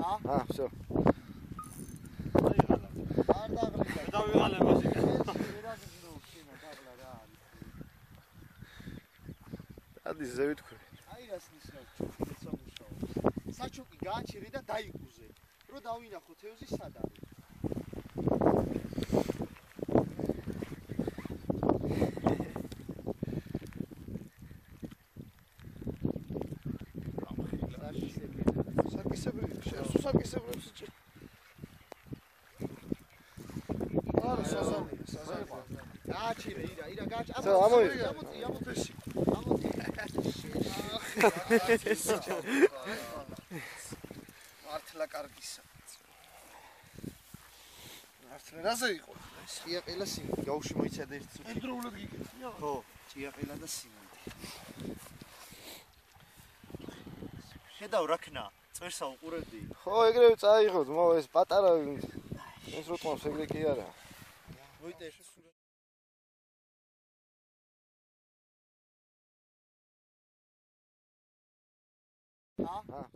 всё. ადი ზევით ქვი. აი რას ნიშნავს სამუშაო. საჩუქი გააჩერე და დაიკუზე. რო დავინახო თევზი სად არის. გააჩერე ირა გააჩერე. ამოდი. მართლა კარგისა. მართლა რაზე იყო? ჭიაყელა სიმინდი. გაუში მოიცადა ერთ წუთი. ენდროულად გიგებია? ხო, ჭიაყელა და სიმინდი. შედავ რაკნა, წერსა უყურებდი. ხო, ეგრევე წაიღოთ, მოვა ეს პატარა ეს როტმავს ეგრე კი არა. მოიტეშ